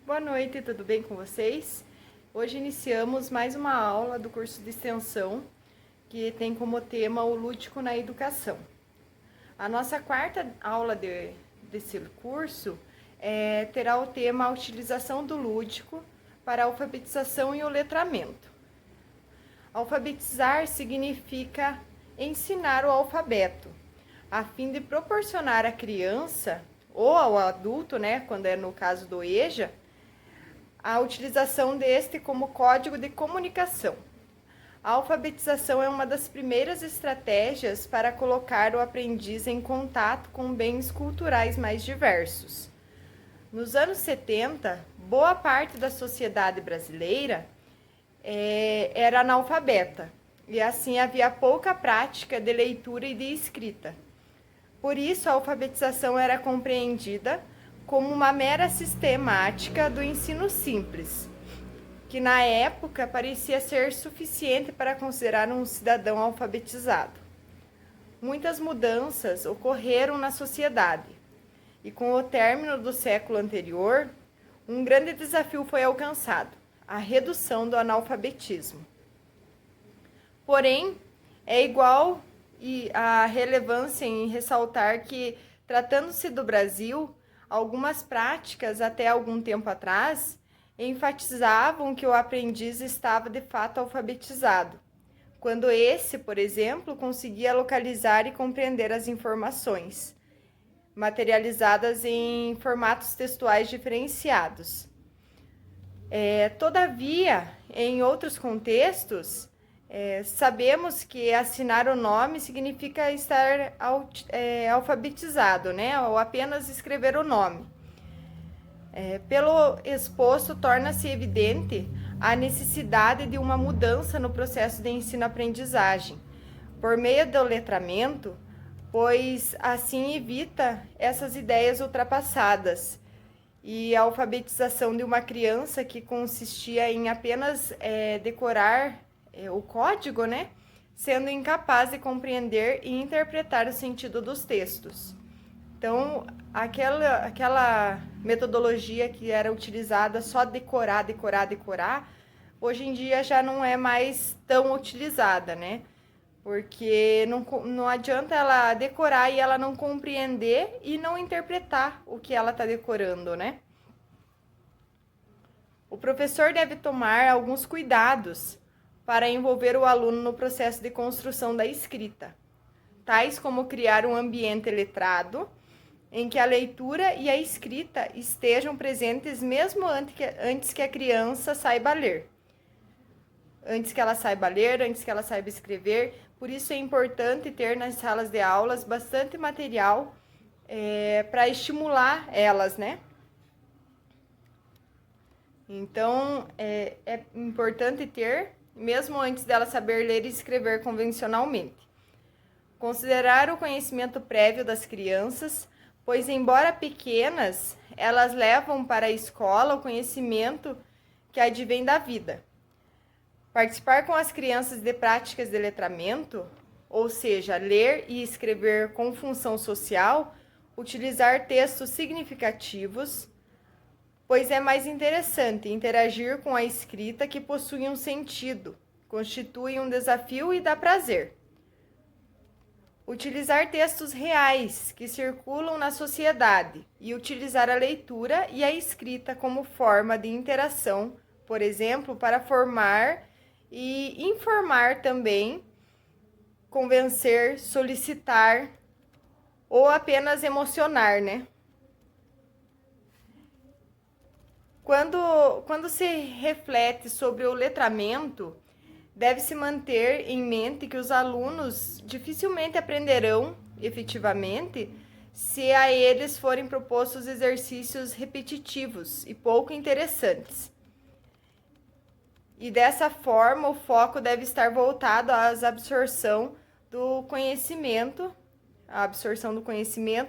Boa noite, tudo bem com vocês? Hoje iniciamos mais uma aula do curso de extensão que tem como tema o lúdico na educação. A nossa quarta aula desse curso terá o tema a utilização do lúdico para a alfabetização e o letramento. Alfabetizar significa ensinar o alfabeto, a fim de proporcionar à criança ou ao adulto, quando é no caso do EJA, a utilização deste como código de comunicação. A alfabetização é uma das primeiras estratégias para colocar o aprendiz em contato com bens culturais mais diversos. Nos anos 70, boa parte da sociedade brasileira era analfabeta, e assim havia pouca prática de leitura e de escrita. Por isso, a alfabetização era compreendida como uma mera sistemática do ensino simples, que na época parecia ser suficiente para considerar um cidadão alfabetizado. Muitas mudanças ocorreram na sociedade, e com o término do século anterior, um grande desafio foi alcançado: a redução do analfabetismo. Porém, é igual a relevância em ressaltar que, tratando-se do Brasil, algumas práticas, até algum tempo atrás, enfatizavam que o aprendiz estava de fato alfabetizado, quando esse, por exemplo, conseguia localizar e compreender as informações, materializadas em formatos textuais diferenciados. Todavia, em outros contextos, sabemos que assinar o nome significa estar alfabetizado, ou apenas escrever o nome. Pelo exposto, torna-se evidente a necessidade de uma mudança no processo de ensino-aprendizagem, por meio do letramento, pois assim evita essas ideias ultrapassadas e a alfabetização de uma criança que consistia em apenas decorar o código, sendo incapaz de compreender e interpretar o sentido dos textos. Então, aquela metodologia que era utilizada só decorar, hoje em dia já não é mais tão utilizada, Porque não adianta ela decorar e ela não compreender e não interpretar o que ela está decorando, O professor deve tomar alguns cuidados para envolver o aluno no processo de construção da escrita, tais como criar um ambiente letrado, em que a leitura e a escrita estejam presentes mesmo antes que a criança saiba ler. Antes que ela saiba escrever. Por isso é importante ter nas salas de aulas bastante material para estimular elas, Então, é importante ter, mesmo antes dela saber ler e escrever convencionalmente. Considerar o conhecimento prévio das crianças, pois, embora pequenas, elas levam para a escola o conhecimento que advém da vida. Participar com as crianças de práticas de letramento, ou seja, ler e escrever com função social, utilizar textos significativos, pois é mais interessante interagir com a escrita que possui um sentido, constitui um desafio e dá prazer. Utilizar textos reais que circulam na sociedade e utilizar a leitura e a escrita como forma de interação, por exemplo, para formar e informar também, convencer, solicitar ou apenas emocionar, Quando se reflete sobre o letramento, deve-se manter em mente que os alunos dificilmente aprenderão efetivamente se a eles forem propostos exercícios repetitivos e pouco interessantes. E dessa forma, o foco deve estar voltado à absorção do conhecimento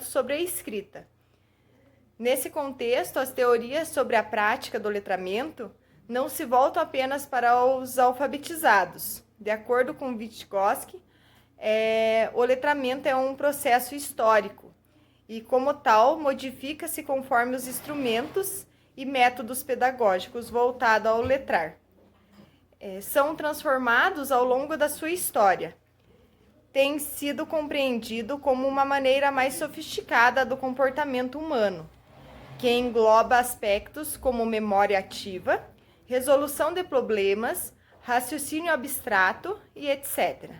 sobre a escrita. Nesse contexto, as teorias sobre a prática do letramento não se voltam apenas para os alfabetizados. De acordo com Vygotsky, o letramento é um processo histórico e, como tal, modifica-se conforme os instrumentos e métodos pedagógicos voltados ao letrar. São transformados ao longo da sua história. Tem sido compreendido como uma maneira mais sofisticada do comportamento humano, que engloba aspectos como memória ativa, resolução de problemas, raciocínio abstrato e etc.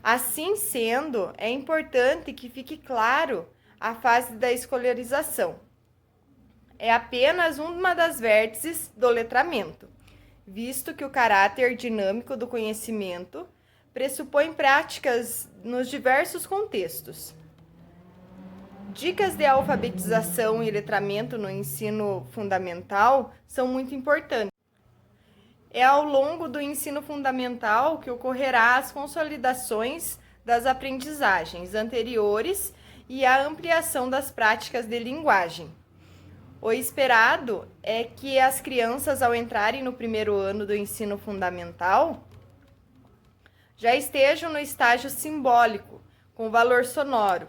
Assim sendo, é importante que fique claro a fase da escolarização. É apenas uma das vértices do letramento, visto que o caráter dinâmico do conhecimento pressupõe práticas nos diversos contextos. Dicas de alfabetização e letramento no ensino fundamental são muito importantes. É ao longo do ensino fundamental que ocorrerá as consolidações das aprendizagens anteriores e a ampliação das práticas de linguagem. O esperado é que as crianças, ao entrarem no primeiro ano do ensino fundamental, já estejam no estágio simbólico, com valor sonoro.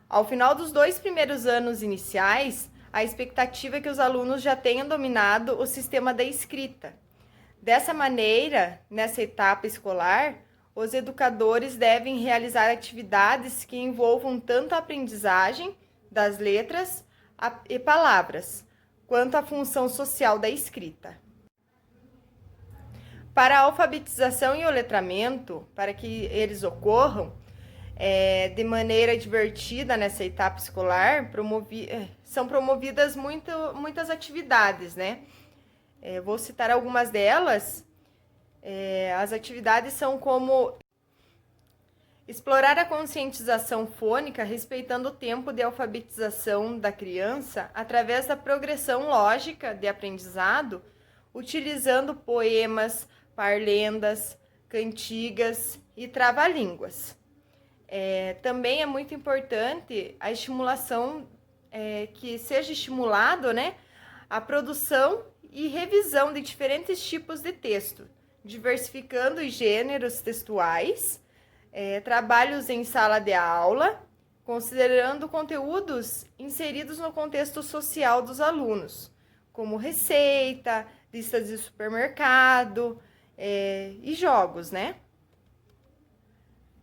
Ao final dos 2 primeiros anos iniciais, a expectativa é que os alunos já tenham dominado o sistema da escrita. Dessa maneira, nessa etapa escolar, os educadores devem realizar atividades que envolvam tanto a aprendizagem das letras e palavras, quanto a função social da escrita. Para a alfabetização e o letramento, para que eles ocorram de maneira divertida nessa etapa escolar, são promovidas muitas atividades, né? Vou citar algumas delas. As atividades são como explorar a conscientização fônica, respeitando o tempo de alfabetização da criança através da progressão lógica de aprendizado, utilizando poemas, parlendas, cantigas e trava-línguas. Também é muito importante a estimulação, que seja estimulado, né, a produção e revisão de diferentes tipos de texto, diversificando os gêneros textuais, trabalhos em sala de aula, considerando conteúdos inseridos no contexto social dos alunos, como receita, listas de supermercado e jogos, né?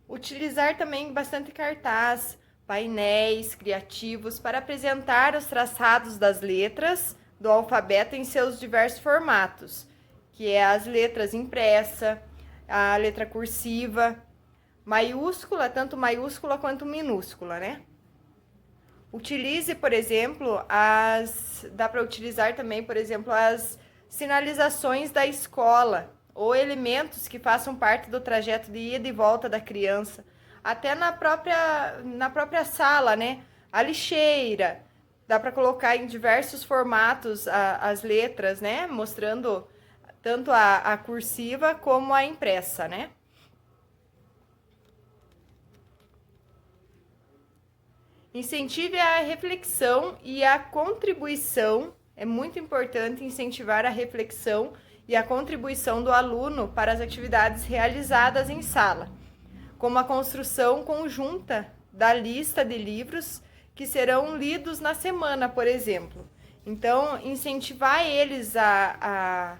Utilizar também bastante cartaz, painéis criativos para apresentar os traçados das letras do alfabeto em seus diversos formatos, que é as letras impressa, a letra cursiva, maiúscula, tanto maiúscula quanto minúscula, né? Utilize, por exemplo, dá para utilizar também, por exemplo, as sinalizações da escola, ou elementos que façam parte do trajeto de ida e volta da criança, até na própria sala, né? A lixeira, dá para colocar em diversos formatos as letras, né? Mostrando tanto a cursiva como a impressa, né? Incentive a reflexão e a contribuição. É muito importante incentivar a reflexão e a contribuição do aluno para as atividades realizadas em sala, como a construção conjunta da lista de livros que serão lidos na semana, por exemplo. Então, incentivar eles a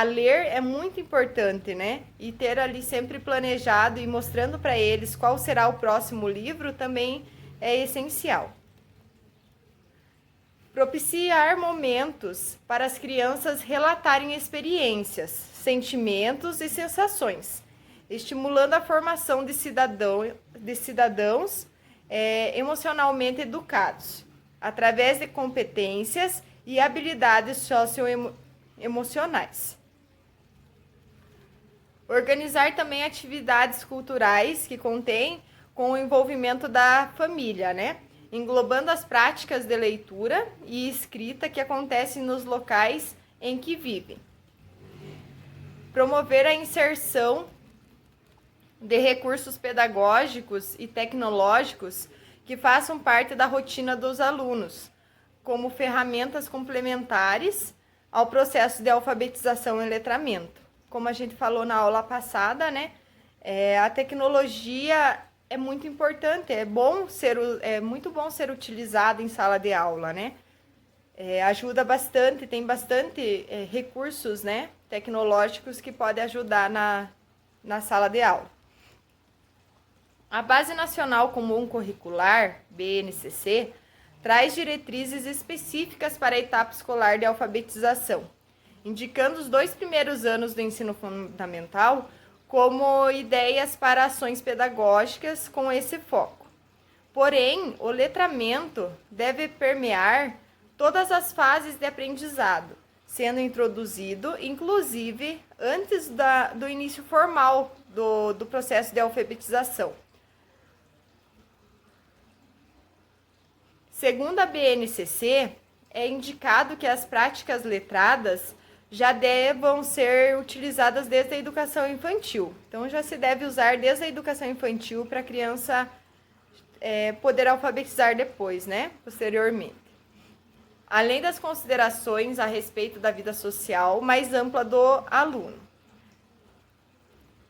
ler é muito importante, né? E ter ali sempre planejado e mostrando para eles qual será o próximo livro também é essencial. Propiciar momentos para as crianças relatarem experiências, sentimentos e sensações, estimulando a formação de cidadãos emocionalmente educados, através de competências e habilidades socioemocionais. Organizar também atividades culturais que contêm com o envolvimento da família, né? Englobando as práticas de leitura e escrita que acontecem nos locais em que vivem. Promover a inserção de recursos pedagógicos e tecnológicos que façam parte da rotina dos alunos, como ferramentas complementares ao processo de alfabetização e letramento. Como a gente falou na aula passada, né? A tecnologia é muito importante, é muito bom ser utilizado em sala de aula, né? ajuda bastante, tem bastante recursos, né, tecnológicos que podem ajudar na sala de aula. A Base Nacional Comum Curricular, BNCC, traz diretrizes específicas para a etapa escolar de alfabetização, indicando os 2 primeiros anos do ensino fundamental como ideias para ações pedagógicas com esse foco. Porém, o letramento deve permear todas as fases de aprendizado, sendo introduzido, inclusive, antes do início formal do processo de alfabetização. Segundo a BNCC, é indicado que as práticas letradas já devam ser utilizadas desde a educação infantil. Então, já se deve usar desde a educação infantil para a criança poder alfabetizar depois, né? Posteriormente. Além das considerações a respeito da vida social mais ampla do aluno,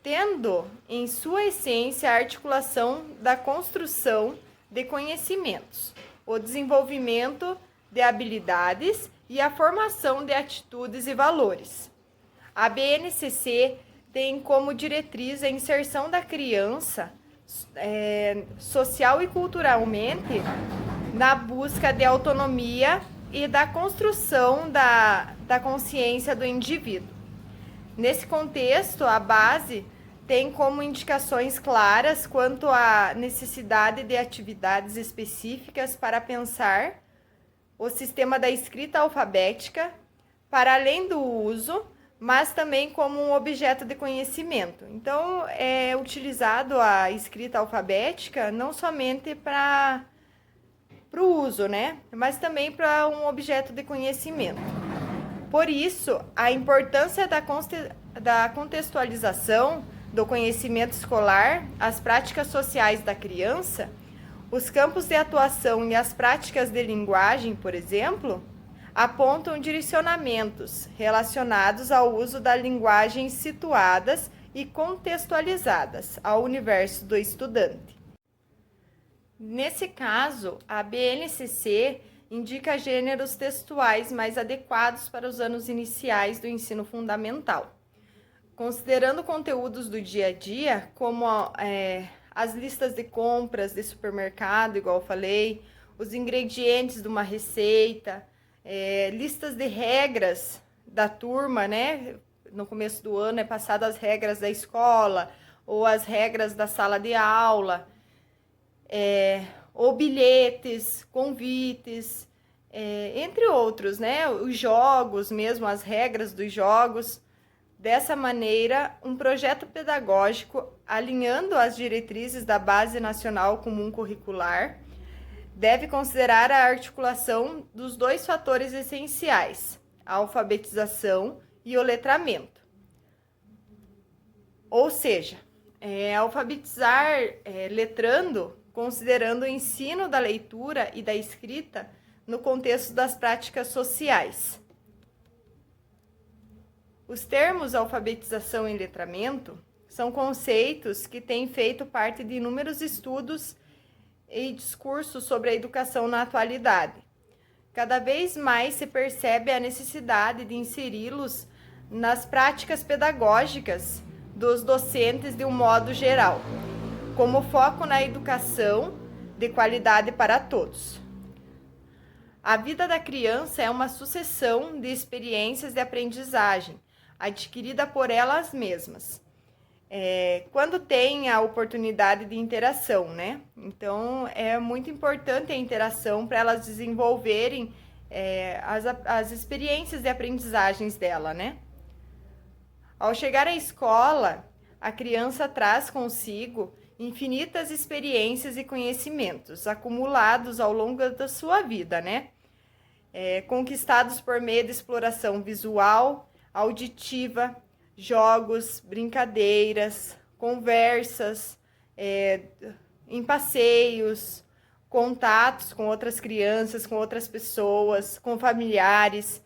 tendo em sua essência a articulação da construção de conhecimentos, o desenvolvimento de habilidades e a formação de atitudes e valores. A BNCC tem como diretriz a inserção da criança social e culturalmente na busca de autonomia e da construção da consciência do indivíduo. Nesse contexto, a base tem como indicações claras quanto à necessidade de atividades específicas para pensar o sistema da escrita alfabética, para além do uso, mas também como um objeto de conhecimento. Então, é utilizado a escrita alfabética não somente para o uso, né? Mas também para um objeto de conhecimento. Por isso, a importância da contextualização do conhecimento escolar, as práticas sociais da criança, os campos de atuação e as práticas de linguagem, por exemplo, apontam direcionamentos relacionados ao uso da linguagem situadas e contextualizadas ao universo do estudante. Nesse caso, a BNCC indica gêneros textuais mais adequados para os anos iniciais do ensino fundamental, considerando conteúdos do dia a dia, como as listas de compras de supermercado, igual eu falei, os ingredientes de uma receita, listas de regras da turma, né? No começo do ano é passado as regras da escola ou as regras da sala de aula, ou bilhetes, convites, entre outros, né? Os jogos mesmo, as regras dos jogos. Dessa maneira, um projeto pedagógico alinhando as diretrizes da Base Nacional Comum Curricular deve considerar a articulação dos 2 fatores essenciais, a alfabetização e o letramento. Ou seja, alfabetizar letrando, considerando o ensino da leitura e da escrita no contexto das práticas sociais. Os termos alfabetização e letramento são conceitos que têm feito parte de inúmeros estudos e discursos sobre a educação na atualidade. Cada vez mais se percebe a necessidade de inseri-los nas práticas pedagógicas dos docentes de um modo geral, como foco na educação de qualidade para todos. A vida da criança é uma sucessão de experiências de aprendizagem, adquirida por elas mesmas, quando tem a oportunidade de interação, né? Então, é muito importante a interação para elas desenvolverem as experiências de aprendizagens dela, né? Ao chegar à escola, a criança traz consigo infinitas experiências e conhecimentos acumulados ao longo da sua vida, né? Conquistados por meio de exploração visual, auditiva, jogos, brincadeiras, conversas, em passeios, contatos com outras crianças, com outras pessoas, com familiares,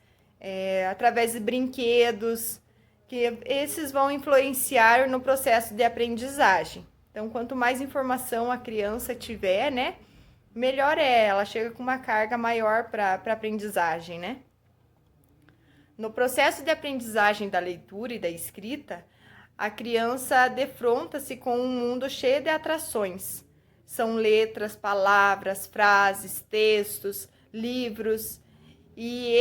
através de brinquedos, que esses vão influenciar no processo de aprendizagem. Então, quanto mais informação a criança tiver, né, melhor é, ela chega com uma carga maior para aprendizagem, né? No processo de aprendizagem da leitura e da escrita, a criança defronta-se com um mundo cheio de atrações. São letras, palavras, frases, textos, livros, e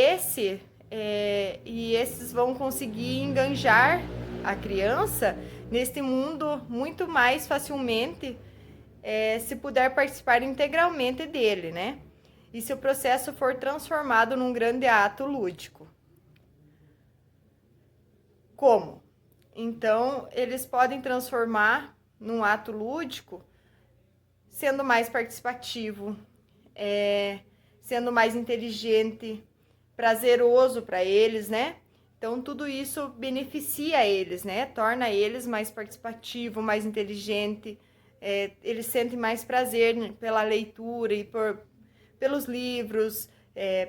esses vão conseguir enganjar a criança neste mundo muito mais facilmente se puder participar integralmente dele, né? E se o processo for transformado num grande ato lúdico. Como? Então, eles podem transformar num ato lúdico sendo mais participativo, sendo mais inteligente, prazeroso para eles, né? Então, tudo isso beneficia eles, né? Torna eles mais participativos, mais inteligentes. Eles sentem mais prazer pela leitura e pelos livros,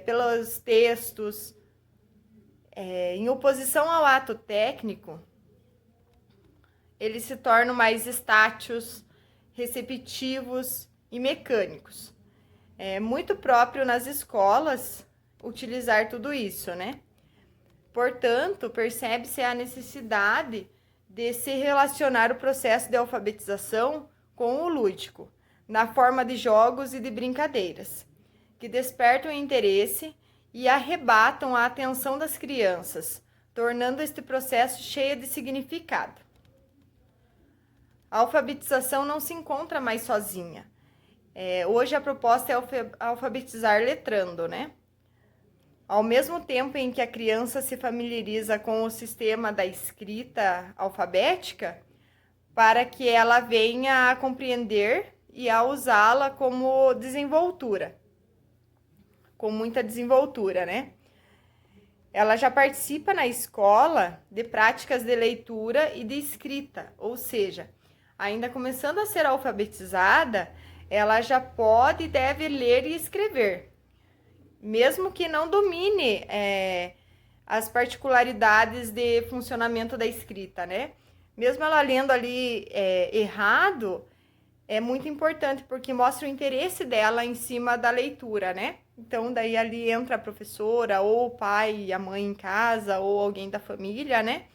pelos textos. Em oposição ao ato técnico, eles se tornam mais estáticos, receptivos e mecânicos. É muito próprio nas escolas utilizar tudo isso, né? Portanto, percebe-se a necessidade de se relacionar o processo de alfabetização com o lúdico, na forma de jogos e de brincadeiras, que despertam o interesse e arrebatam a atenção das crianças, tornando este processo cheio de significado. A alfabetização não se encontra mais sozinha. Hoje a proposta é alfabetizar letrando, né? Ao mesmo tempo em que a criança se familiariza com o sistema da escrita alfabética, para que ela venha a compreender e a usá-la como desenvoltura, com muita desenvoltura, né? Ela já participa na escola de práticas de leitura e de escrita, ou seja, ainda começando a ser alfabetizada, ela já pode e deve ler e escrever, mesmo que não domine as particularidades de funcionamento da escrita, né? Mesmo ela lendo ali errado, é muito importante, porque mostra o interesse dela em cima da leitura, né? Então, daí ali entra a professora, ou o pai e a mãe em casa, ou alguém da família, né?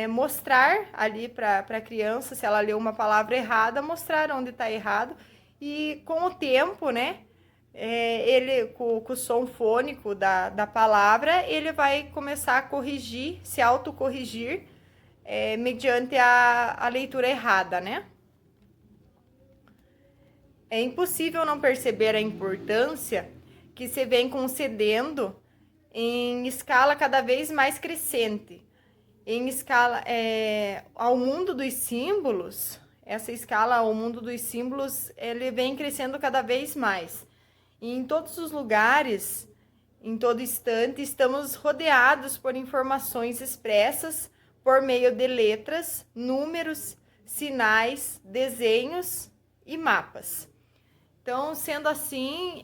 Mostrar ali para a criança, se ela leu uma palavra errada, mostrar onde está errado. E com o tempo, né? Ele, com o som fônico da palavra, ele vai começar a corrigir, se autocorrigir, mediante a leitura errada, né? É impossível não perceber a importância que se vem concedendo em escala cada vez mais crescente, em escala ao mundo dos símbolos. Essa escala ao mundo dos símbolos, ele vem crescendo cada vez mais. E em todos os lugares, em todo instante, estamos rodeados por informações expressas por meio de letras, números, sinais, desenhos e mapas. Então, sendo assim,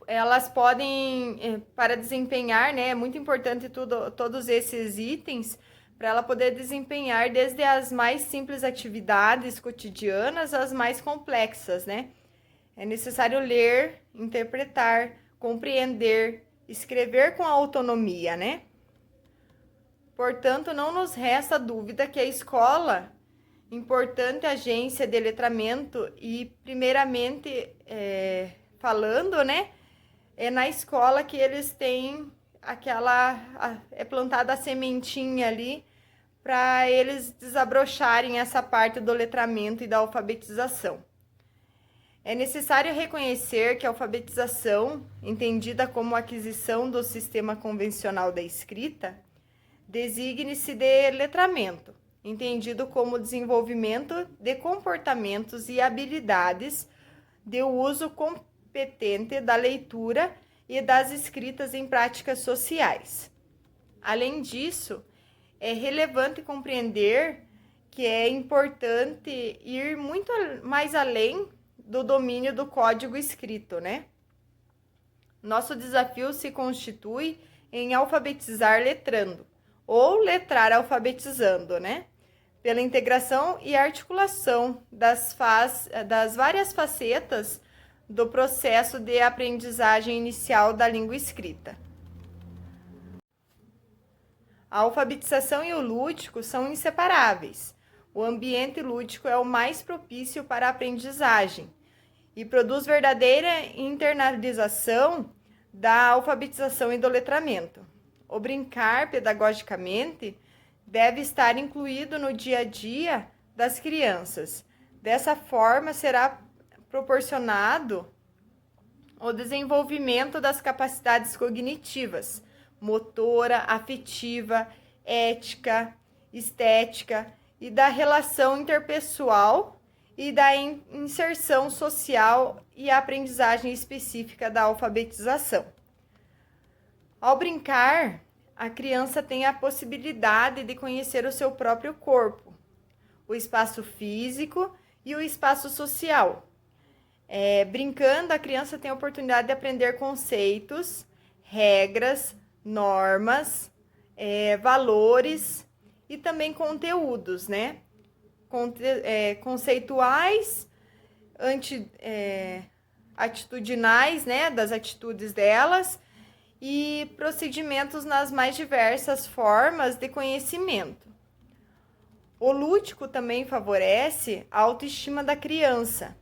elas podem, para desempenhar, né, é muito importante todos esses itens, para ela poder desempenhar desde as mais simples atividades cotidianas às mais complexas, né? É necessário ler, interpretar, compreender, escrever com autonomia, né? Portanto, não nos resta dúvida que a escola, importante agência de letramento e, primeiramente, falando, né? É na escola que eles têm é plantada a sementinha ali para eles desabrocharem essa parte do letramento e da alfabetização. É necessário reconhecer que a alfabetização, entendida como aquisição do sistema convencional da escrita, designe-se de letramento, entendido como desenvolvimento de comportamentos e habilidades de uso competente da leitura e das escritas em práticas sociais. Além disso, é relevante compreender que é importante ir muito mais além do domínio do código escrito, né? Nosso desafio se constitui em alfabetizar letrando, ou letrar alfabetizando, né? pela integração e articulação das várias facetas do processo de aprendizagem inicial da língua escrita. A alfabetização e o lúdico são inseparáveis. O ambiente lúdico é o mais propício para a aprendizagem e produz verdadeira internalização da alfabetização e do letramento. O brincar, pedagogicamente, deve estar incluído no dia a dia das crianças. Dessa forma, será proporcionado o desenvolvimento das capacidades cognitivas, motora, afetiva, ética, estética e da relação interpessoal e da inserção social e a aprendizagem específica da alfabetização. Ao brincar, a criança tem a possibilidade de conhecer o seu próprio corpo, o espaço físico e o espaço social. Brincando, a criança tem a oportunidade de aprender conceitos, regras, normas, valores e também conteúdos, né? Conceituais, atitudinais, né? Das atitudes delas e procedimentos nas mais diversas formas de conhecimento. O lúdico também favorece a autoestima da criança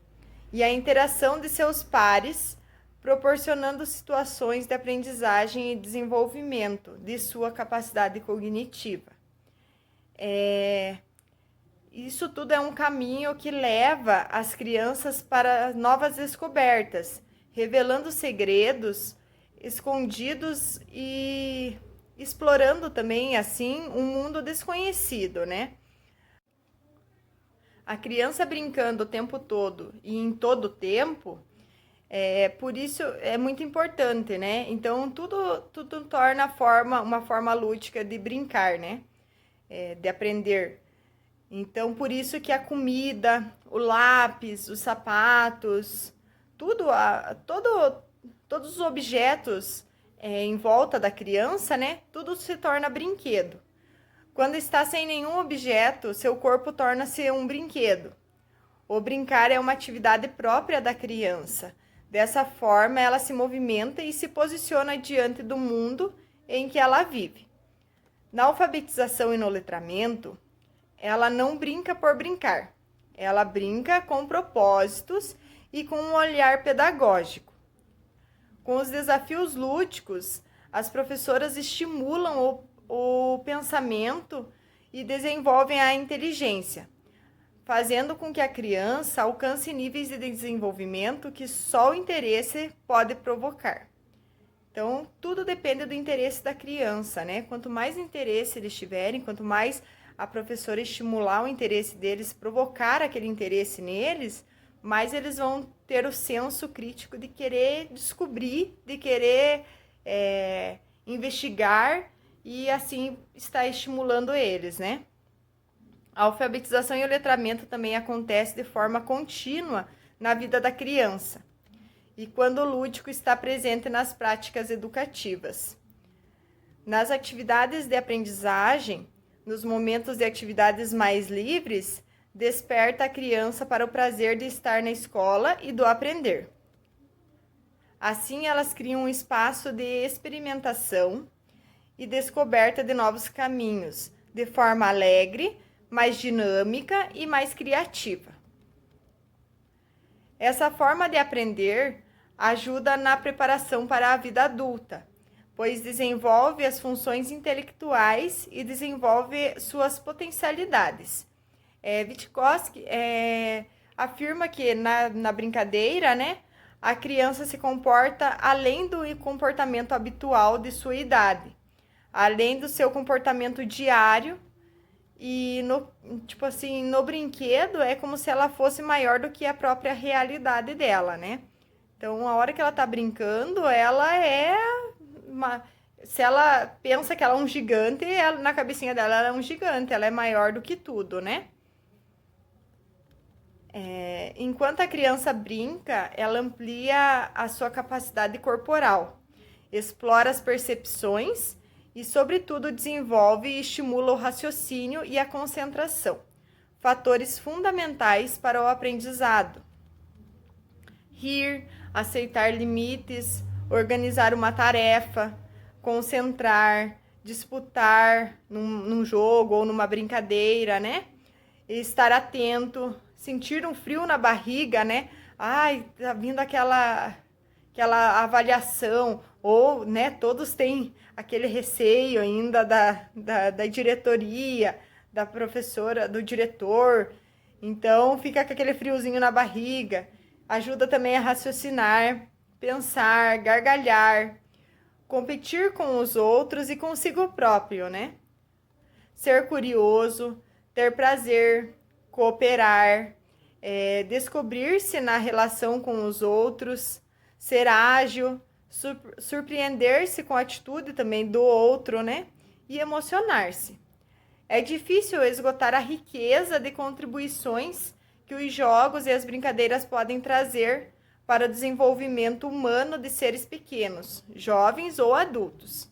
e a interação de seus pares, proporcionando situações de aprendizagem e desenvolvimento de sua capacidade cognitiva. Isso tudo é um caminho que leva as crianças para novas descobertas, revelando segredos escondidos e explorando também, assim, um mundo desconhecido, né? A criança brincando o tempo todo e em todo o tempo, por isso é muito importante, né? Então, tudo torna uma forma lúdica de brincar, né? De aprender. Então, por isso que a comida, o lápis, os sapatos, todos os objetos em volta da criança, né? Tudo se torna brinquedo. Quando está sem nenhum objeto, seu corpo torna-se um brinquedo. O brincar é uma atividade própria da criança. Dessa forma, ela se movimenta e se posiciona diante do mundo em que ela vive. Na alfabetização e no letramento, ela não brinca por brincar. Ela brinca com propósitos e com um olhar pedagógico. Com os desafios lúdicos, as professoras estimulam o pensamento e desenvolvem a inteligência, fazendo com que a criança alcance níveis de desenvolvimento que só o interesse pode provocar. Então, tudo depende do interesse da criança, né? Quanto mais interesse eles tiverem, quanto mais a professora estimular o interesse deles, provocar aquele interesse neles, mais eles vão ter o senso crítico de querer descobrir, de querer investigar e assim está estimulando eles, né? A alfabetização e o letramento também acontece de forma contínua na vida da criança e quando o lúdico está presente nas práticas educativas. Nas atividades de aprendizagem, nos momentos de atividades mais livres, desperta a criança para o prazer de estar na escola e do aprender. Assim, elas criam um espaço de experimentação e descoberta de novos caminhos, de forma alegre, mais dinâmica e mais criativa. Essa forma de aprender ajuda na preparação para a vida adulta, pois desenvolve as funções intelectuais e desenvolve suas potencialidades. Vygotsky afirma que na brincadeira, né, a criança se comporta além do comportamento habitual de sua idade, além do seu comportamento diário, e no brinquedo é como se ela fosse maior do que a própria realidade dela, né? Então, a hora que ela tá brincando, ela se ela pensa que ela é um gigante, na cabecinha dela ela é um gigante, ela é maior do que tudo, né? Enquanto a criança brinca, ela amplia a sua capacidade corporal, explora as percepções e, sobretudo, desenvolve e estimula o raciocínio e a concentração. fatores fundamentais para o aprendizado. Rir, aceitar limites, organizar uma tarefa, concentrar, disputar num jogo ou numa brincadeira, né? Estar atento, sentir um frio na barriga, né? Ai, tá vindo aquela avaliação, ou, né, todos têm aquele receio ainda da diretoria, da professora, do diretor, então fica com aquele friozinho na barriga. Ajuda também a raciocinar, pensar, gargalhar, competir com os outros e consigo próprio, né? Ser curioso, ter prazer, cooperar, descobrir-se na relação com os outros, ser ágil, surpreender-se com a atitude também do outro, né? E emocionar-se. É difícil esgotar a riqueza de contribuições que os jogos e as brincadeiras podem trazer para o desenvolvimento humano de seres pequenos, jovens ou adultos.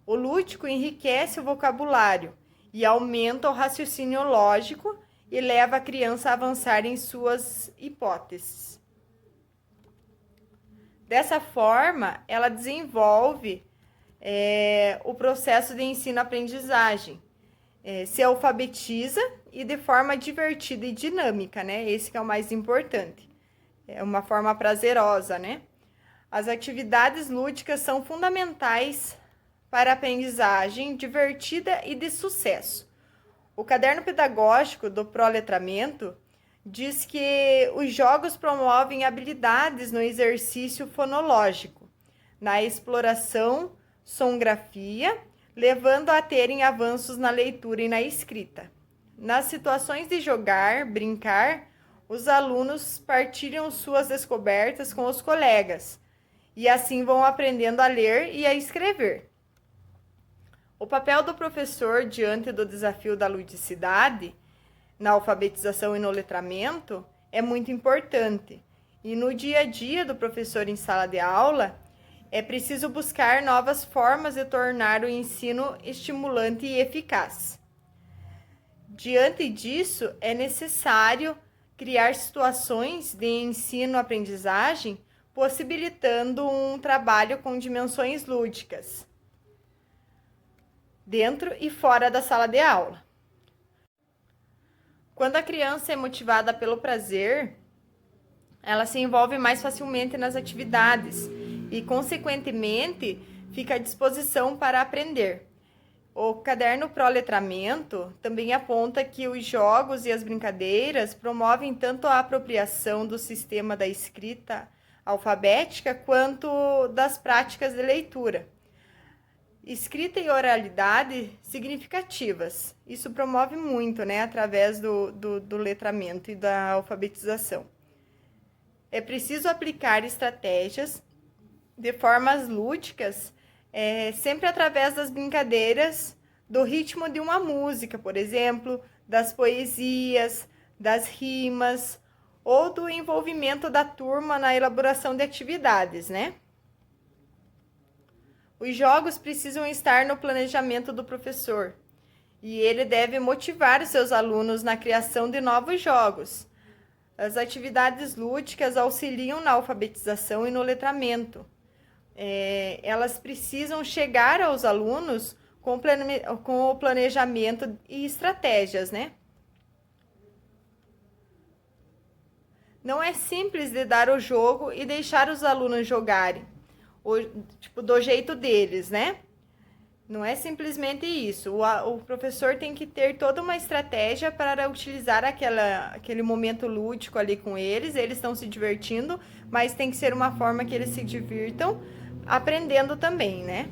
O lúdico enriquece o vocabulário e aumenta o raciocínio lógico e leva a criança a avançar em suas hipóteses. Dessa forma, ela desenvolve o processo de ensino-aprendizagem, se alfabetiza e de forma divertida e dinâmica, né? Esse que é o mais importante. É uma forma prazerosa, né? As atividades lúdicas são fundamentais para a aprendizagem divertida e de sucesso. O caderno pedagógico do Proletramento diz que os jogos promovem habilidades no exercício fonológico, na exploração, sonografia, levando a terem avanços na leitura e na escrita. Nas situações de jogar, brincar, os alunos partilham suas descobertas com os colegas e assim vão aprendendo a ler e a escrever. O papel do professor diante do desafio da ludicidade, na alfabetização e no letramento, é muito importante. E no dia a dia do professor em sala de aula, é preciso buscar novas formas de tornar o ensino estimulante e eficaz. Diante disso, é necessário criar situações de ensino-aprendizagem, possibilitando um trabalho com dimensões lúdicas, dentro e fora da sala de aula. Quando a criança é motivada pelo prazer, ela se envolve mais facilmente nas atividades e, consequentemente, fica à disposição para aprender. O caderno Proletramento também aponta que os jogos e as brincadeiras promovem tanto a apropriação do sistema da escrita alfabética quanto das práticas de leitura, escrita e oralidade significativas. Isso promove muito, né, através do letramento e da alfabetização. É preciso aplicar estratégias de formas lúdicas, sempre através das brincadeiras, do ritmo de uma música, por exemplo, das poesias, das rimas, ou do envolvimento da turma na elaboração de atividades, né? Os jogos precisam estar no planejamento do professor e ele deve motivar os seus alunos na criação de novos jogos. As atividades lúdicas auxiliam na alfabetização e no letramento. Elas precisam chegar aos alunos com o planejamento e estratégias, né? Não é simples de dar o jogo e deixar os alunos jogarem, do jeito deles, né? Não é simplesmente isso. O professor tem que ter toda uma estratégia para utilizar aquele momento lúdico ali com eles. Eles estão se divertindo, mas tem que ser uma forma que eles se divirtam, aprendendo também, né?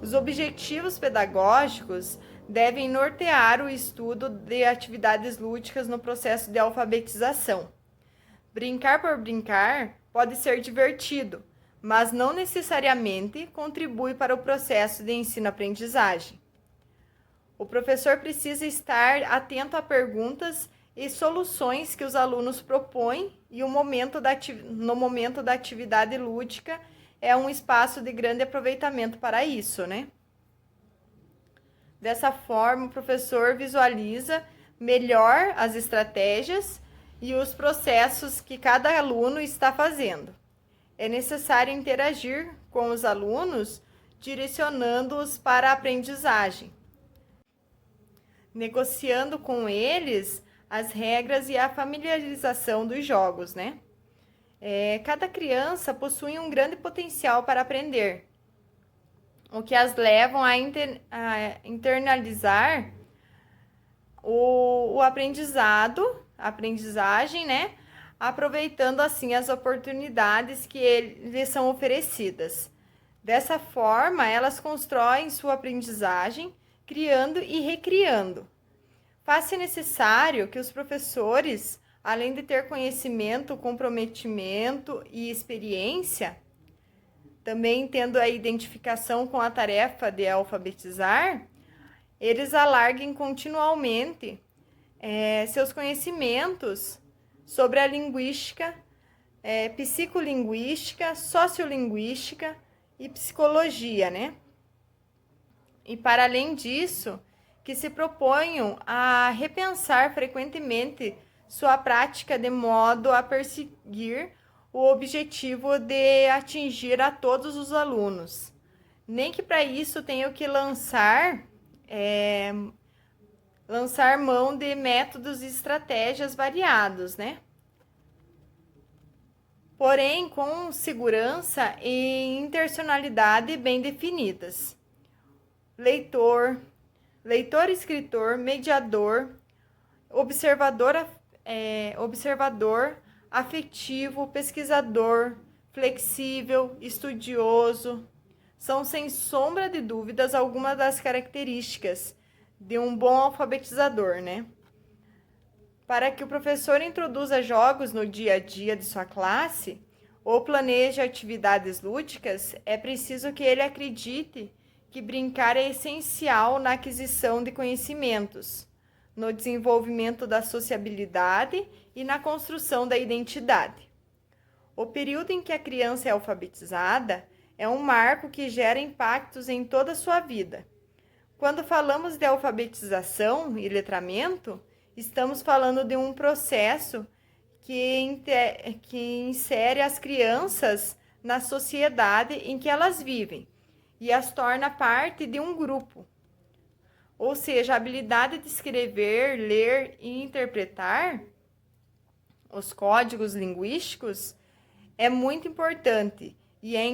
Os objetivos pedagógicos devem nortear o estudo de atividades lúdicas no processo de alfabetização. Brincar por brincar pode ser divertido, mas não necessariamente contribui para o processo de ensino-aprendizagem. O professor precisa estar atento a perguntas e soluções que os alunos propõem e no momento da atividade lúdica é um espaço de grande aproveitamento para isso, né? Dessa forma, o professor visualiza melhor as estratégias e os processos que cada aluno está fazendo. É necessário interagir com os alunos, direcionando-os para a aprendizagem, negociando com eles as regras e a familiarização dos jogos, né? Cada criança possui um grande potencial para aprender, o que as levam a internalizar o aprendizagem, né? Aproveitando assim as oportunidades que lhes são oferecidas. Dessa forma, elas constroem sua aprendizagem, criando e recriando. Faz-se necessário que os professores, além de ter conhecimento, comprometimento e experiência, também tendo a identificação com a tarefa de alfabetizar, eles alarguem continuamente seus conhecimentos sobre a linguística, psicolinguística, sociolinguística e psicologia, né? E para além disso, que se proponham a repensar frequentemente sua prática de modo a perseguir o objetivo de atingir a todos os alunos. Nem que para isso tenham que lançar mão de métodos e estratégias variados, né? Porém, com segurança e intencionalidade bem definidas. Leitor, escritor, mediador, observador, afetivo, pesquisador, flexível, estudioso, são sem sombra de dúvidas algumas das características de um bom alfabetizador, né? Para que o professor introduza jogos no dia a dia de sua classe ou planeje atividades lúdicas, é preciso que ele acredite que brincar é essencial na aquisição de conhecimentos, no desenvolvimento da sociabilidade e na construção da identidade. O período em que a criança é alfabetizada é um marco que gera impactos em toda a sua vida. Quando falamos de alfabetização e letramento, estamos falando de um processo que insere as crianças na sociedade em que elas vivem e as torna parte de um grupo. Ou seja, a habilidade de escrever, ler e interpretar os códigos linguísticos é muito importante e é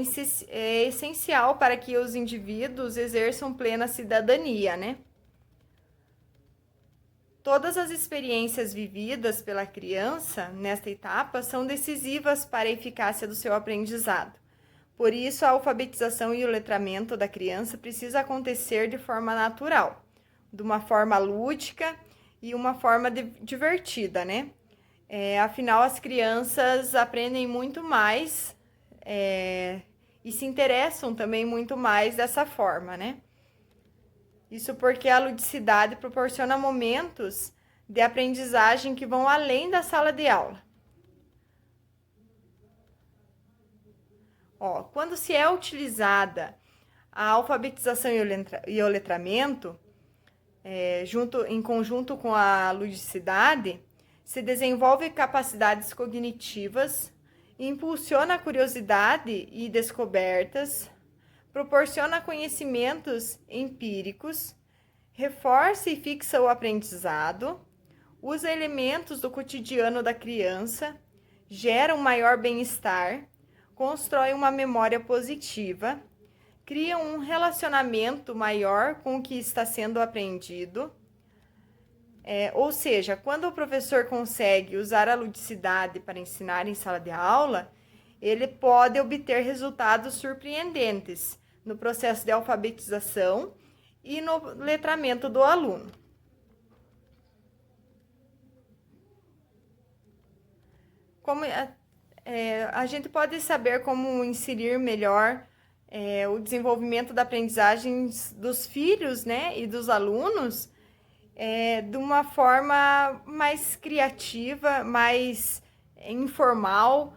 essencial para que os indivíduos exerçam plena cidadania, né? Todas as experiências vividas pela criança nesta etapa são decisivas para a eficácia do seu aprendizado. Por isso, a alfabetização e o letramento da criança precisa acontecer de forma natural, de uma forma lúdica e uma forma divertida, né? Afinal, as crianças aprendem muito mais e se interessam também muito mais dessa forma, né? Isso porque a ludicidade proporciona momentos de aprendizagem que vão além da sala de aula. Quando se é utilizada a alfabetização e o letramento, em conjunto com a ludicidade, se desenvolve capacidades cognitivas, impulsiona a curiosidade e descobertas, proporciona conhecimentos empíricos, reforça e fixa o aprendizado, usa elementos do cotidiano da criança, gera um maior bem-estar, constrói uma memória positiva, cria um relacionamento maior com o que está sendo aprendido. Ou seja, quando o professor consegue usar a ludicidade para ensinar em sala de aula, ele pode obter resultados surpreendentes no processo de alfabetização e no letramento do aluno. A gente pode saber como inserir melhor o desenvolvimento da aprendizagem dos filhos, né, e dos alunos de uma forma mais criativa, mais informal,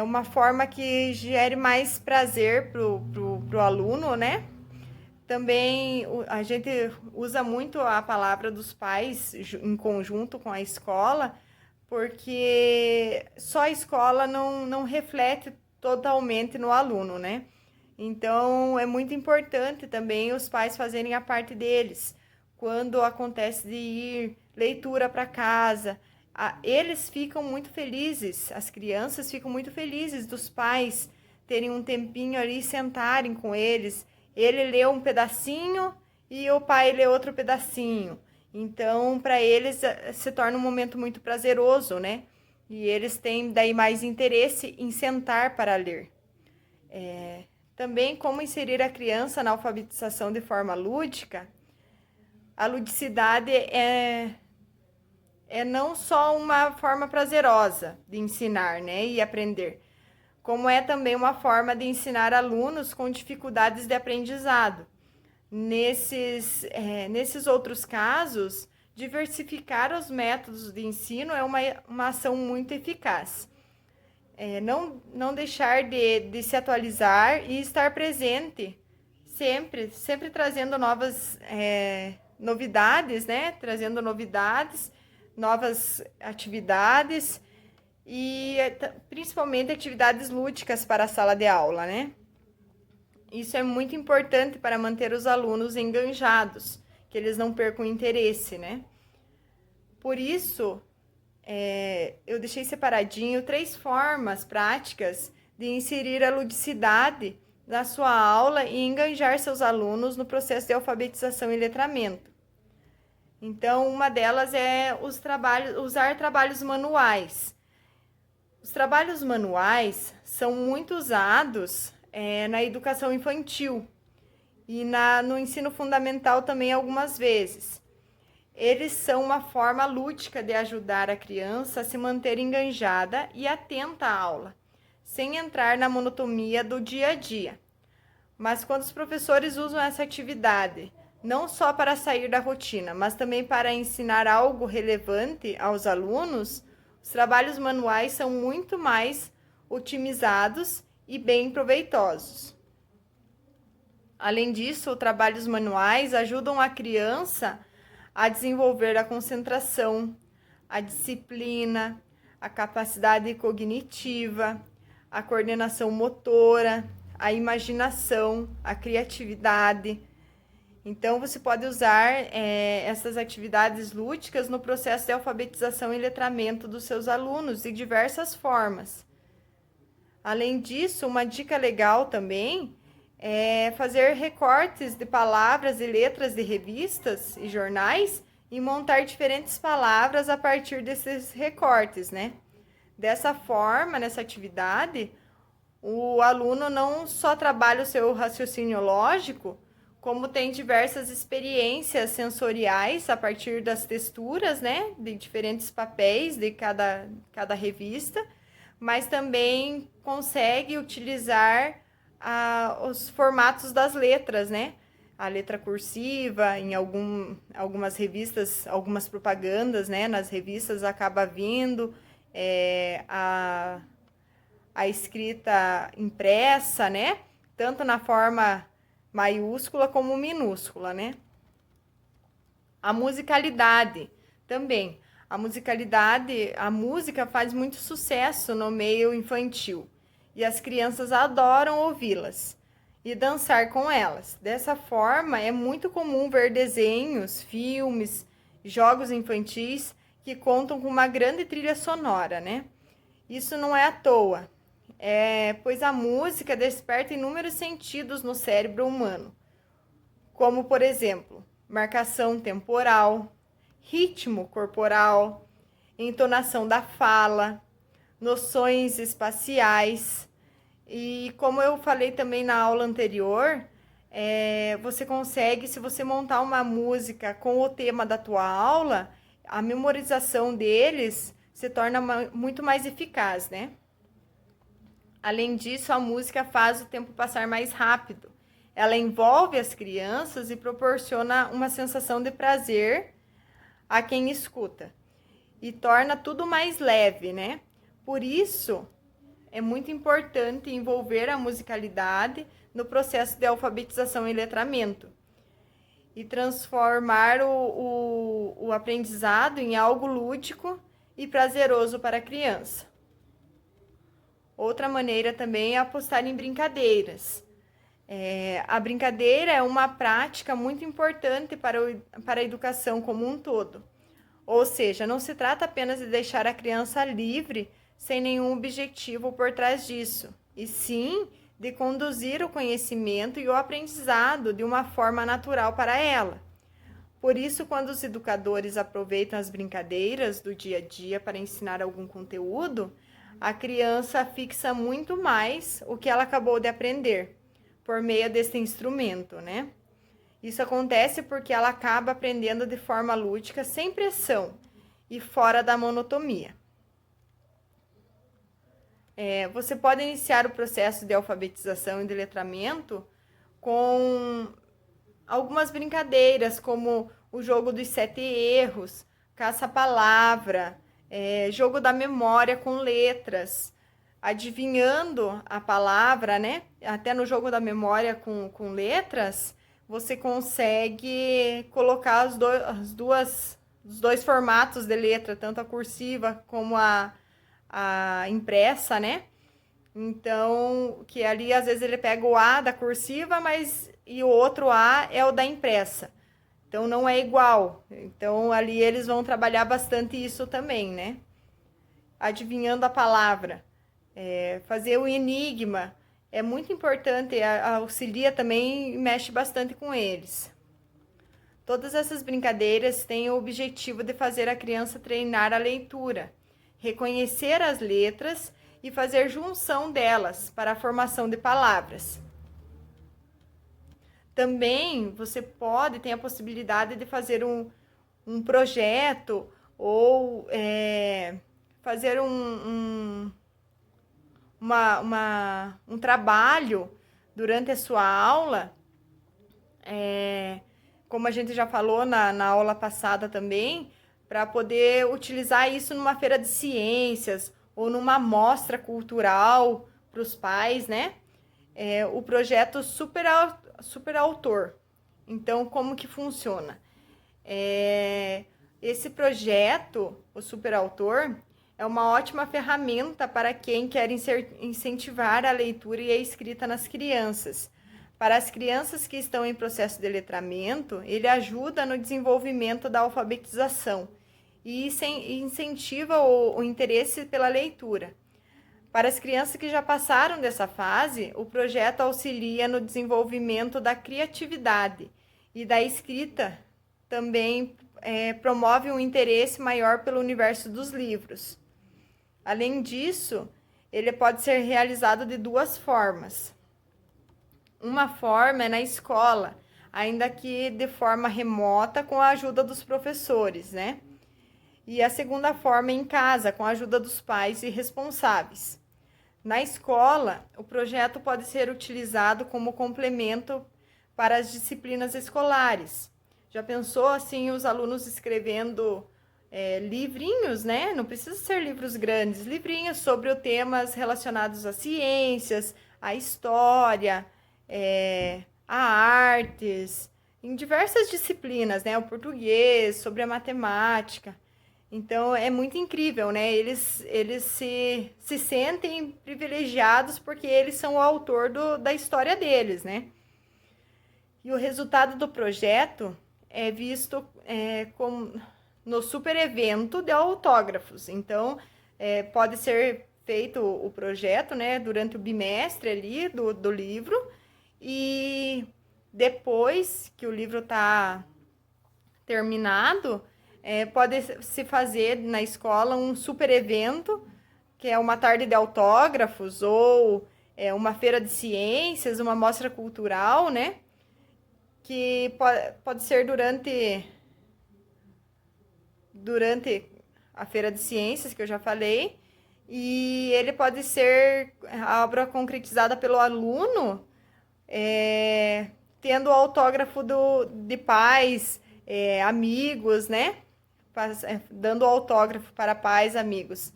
uma forma que gere mais prazer pro aluno, né? Também a gente usa muito a palavra dos pais em conjunto com a escola, porque só a escola não reflete totalmente no aluno, né? Então, é muito importante também os pais fazerem a parte deles. Quando acontece de ir leitura para casa, eles ficam muito felizes, as crianças ficam muito felizes dos pais terem um tempinho ali, sentarem com eles. Ele lê um pedacinho e o pai lê outro pedacinho. Então, para eles se torna um momento muito prazeroso, né? E eles têm daí mais interesse em sentar para ler. Também como inserir a criança na alfabetização de forma lúdica. A ludicidade é não só uma forma prazerosa de ensinar, né, e aprender, como é também uma forma de ensinar alunos com dificuldades de aprendizado. Nesses outros casos, diversificar os métodos de ensino é uma ação muito eficaz. Não deixar de se atualizar e estar presente, sempre trazendo novas novidades, né? Trazendo novidades, novas atividades e principalmente atividades lúdicas para a sala de aula, né? Isso é muito importante para manter os alunos enganjados, que eles não percam o interesse, né? Por isso, eu deixei separadinho 3 formas práticas de inserir a ludicidade na sua aula e enganjar seus alunos no processo de alfabetização e letramento. Então, uma delas é usar trabalhos manuais. Os trabalhos manuais são muito usados na educação infantil e no ensino fundamental também algumas vezes. Eles são uma forma lúdica de ajudar a criança a se manter enganjada e atenta à aula, sem entrar na monotonia do dia a dia. Mas quando os professores usam essa atividade, não só para sair da rotina, mas também para ensinar algo relevante aos alunos, os trabalhos manuais são muito mais otimizados e bem proveitosos. Além disso, os trabalhos manuais ajudam a criança a desenvolver a concentração, a disciplina, a capacidade cognitiva, a coordenação motora, a imaginação, a criatividade. Então, você pode usar essas atividades lúdicas no processo de alfabetização e letramento dos seus alunos de diversas formas. Além disso, uma dica legal também é fazer recortes de palavras e letras de revistas e jornais e montar diferentes palavras a partir desses recortes, né? Dessa forma, nessa atividade, o aluno não só trabalha o seu raciocínio lógico, como tem diversas experiências sensoriais a partir das texturas, né? De diferentes papéis de cada revista, mas também consegue utilizar os formatos das letras, né? A letra cursiva, em algumas revistas, algumas propagandas, né? Nas revistas acaba vindo a escrita impressa, né? Tanto na forma maiúscula como minúscula, né? A musicalidade também. A música faz muito sucesso no meio infantil. E as crianças adoram ouvi-las e dançar com elas. Dessa forma, é muito comum ver desenhos, filmes, jogos infantis que contam com uma grande trilha sonora, né? Isso não é à toa, pois a música desperta inúmeros sentidos no cérebro humano, como, por exemplo, marcação temporal, ritmo corporal, entonação da fala, noções espaciais. E como eu falei também na aula anterior, você consegue, se você montar uma música com o tema da tua aula, a memorização deles se torna muito mais eficaz, né? Além disso, a música faz o tempo passar mais rápido. Ela envolve as crianças e proporciona uma sensação de prazer a quem escuta. E torna tudo mais leve, né? Por isso, é muito importante envolver a musicalidade no processo de alfabetização e letramento. e transformar o aprendizado em algo lúdico e prazeroso para a criança. Outra maneira também é apostar em brincadeiras. A brincadeira é uma prática muito importante para a educação como um todo. Ou seja, não se trata apenas de deixar a criança livre sem nenhum objetivo por trás disso, e sim de conduzir o conhecimento e o aprendizado de uma forma natural para ela. Por isso, quando os educadores aproveitam as brincadeiras do dia a dia para ensinar algum conteúdo, a criança fixa muito mais o que ela acabou de aprender por meio desse instrumento, né? Isso acontece porque ela acaba aprendendo de forma lúdica, sem pressão e fora da monotonia. Você pode iniciar o processo de alfabetização e de letramento com algumas brincadeiras, como o jogo dos 7 erros, caça-palavra, jogo da memória com letras, adivinhando a palavra, né? Até no jogo da memória com letras, você consegue colocar os dois formatos de letra, tanto a cursiva como a impressa, né? Então, que ali às vezes ele pega o A da cursiva, e o outro A é o da impressa. Então não é igual. Então ali eles vão trabalhar bastante isso também, né? Adivinhando a palavra. Fazer o enigma é muito importante, auxilia também e mexe bastante com eles. Todas essas brincadeiras têm o objetivo de fazer a criança treinar a leitura, reconhecer as letras e fazer junção delas para a formação de palavras. Também você tem a possibilidade de fazer um projeto ou fazer um trabalho durante a sua aula, como a gente já falou na aula passada também, para poder utilizar isso numa feira de ciências ou numa mostra cultural para os pais, né? O projeto Super Autor. Então, como que funciona? Esse projeto, o Super Autor, é uma ótima ferramenta para quem quer incentivar a leitura e a escrita nas crianças. Para as crianças que estão em processo de letramento, ele ajuda no desenvolvimento da alfabetização e incentiva o interesse pela leitura. Para as crianças que já passaram dessa fase, o projeto auxilia no desenvolvimento da criatividade e da escrita. Também promove um interesse maior pelo universo dos livros. Além disso, ele pode ser realizado de 2 formas. Uma forma é na escola, ainda que de forma remota, com a ajuda dos professores, né? E a segunda forma é em casa, com a ajuda dos pais e responsáveis. Na escola, o projeto pode ser utilizado como complemento para as disciplinas escolares. Já pensou assim os alunos escrevendo livrinhos, né? Não precisa ser livros grandes, livrinhos sobre temas relacionados às ciências, à história, a artes, em diversas disciplinas, né? O português, sobre a matemática. Então, é muito incrível, né? Eles se sentem privilegiados porque eles são o autor da história deles, né? E o resultado do projeto é visto no super evento de autógrafos. Então, pode ser feito o projeto, né? Durante o bimestre ali do livro. E depois que o livro está terminado, pode se fazer na escola um super evento, que é uma tarde de autógrafos, ou uma feira de ciências, uma mostra cultural, né? Que pode ser durante a feira de ciências, que eu já falei, e ele pode ser a obra concretizada pelo aluno, tendo o autógrafo de pais, amigos, né? Dando autógrafo para pais, amigos,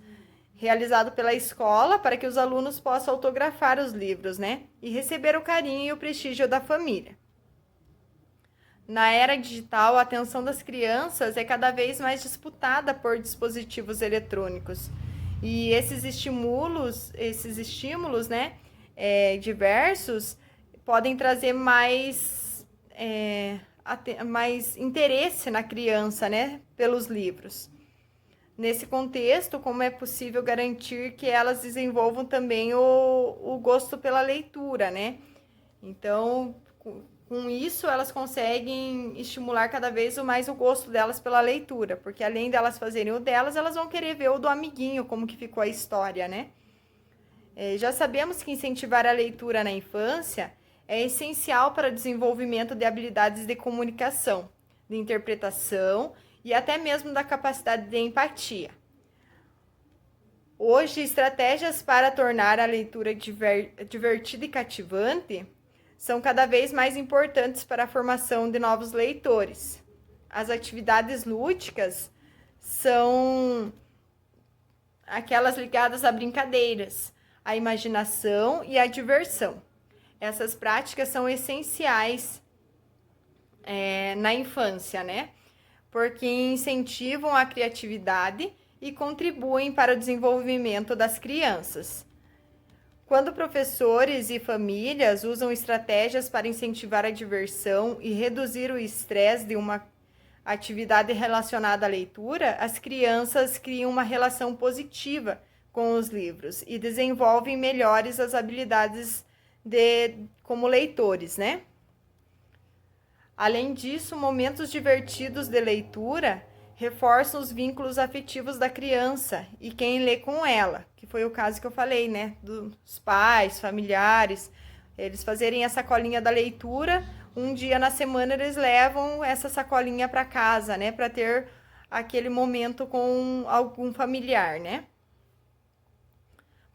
realizado pela escola para que os alunos possam autografar os livros, né? E receber o carinho e o prestígio da família. Na era digital, a atenção das crianças é cada vez mais disputada por dispositivos eletrônicos. E esses estímulos, né, diversos, podem trazer mais interesse na criança, né, pelos livros. Nesse contexto, como é possível garantir que elas desenvolvam também o gosto pela leitura, né? Então, com isso, elas conseguem estimular cada vez mais o gosto delas pela leitura, porque além delas fazerem o delas, elas vão querer ver o do amiguinho, como que ficou a história, né? Já sabemos que incentivar a leitura na infância é essencial para o desenvolvimento de habilidades de comunicação, de interpretação e até mesmo da capacidade de empatia. Hoje, estratégias para tornar a leitura divertida e cativante são cada vez mais importantes para a formação de novos leitores. As atividades lúdicas são aquelas ligadas a brincadeiras, a imaginação e a diversão. Essas práticas são essenciais na infância, né? Porque incentivam a criatividade e contribuem para o desenvolvimento das crianças. Quando professores e famílias usam estratégias para incentivar a diversão e reduzir o estresse de uma atividade relacionada à leitura, as crianças criam uma relação positiva com os livros e desenvolvem melhores as habilidades como leitores, né? Além disso, momentos divertidos de leitura reforçam os vínculos afetivos da criança e quem lê com ela, que foi o caso que eu falei, né? Dos pais, familiares, eles fazerem a sacolinha da leitura, um dia na semana eles levam essa sacolinha para casa, né? Para ter aquele momento com algum familiar, né?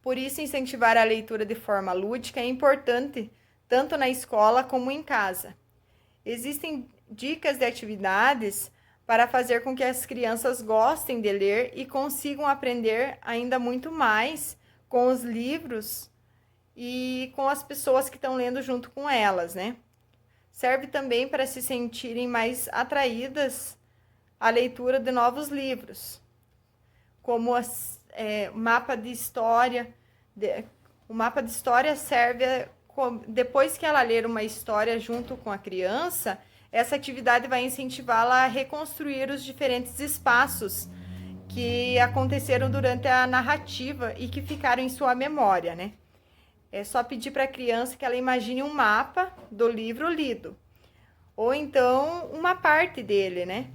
Por isso, incentivar a leitura de forma lúdica é importante, tanto na escola como em casa. Existem dicas de atividades para fazer com que as crianças gostem de ler e consigam aprender ainda muito mais com os livros e com as pessoas que estão lendo junto com elas, né? Serve também para se sentirem mais atraídas à leitura de novos livros, como o mapa de história. O mapa de história serve depois que ela ler uma história junto com a criança, essa atividade vai incentivá-la a reconstruir os diferentes espaços que aconteceram durante a narrativa e que ficaram em sua memória, né? É só pedir para a criança que ela imagine um mapa do livro lido, ou então uma parte dele, né?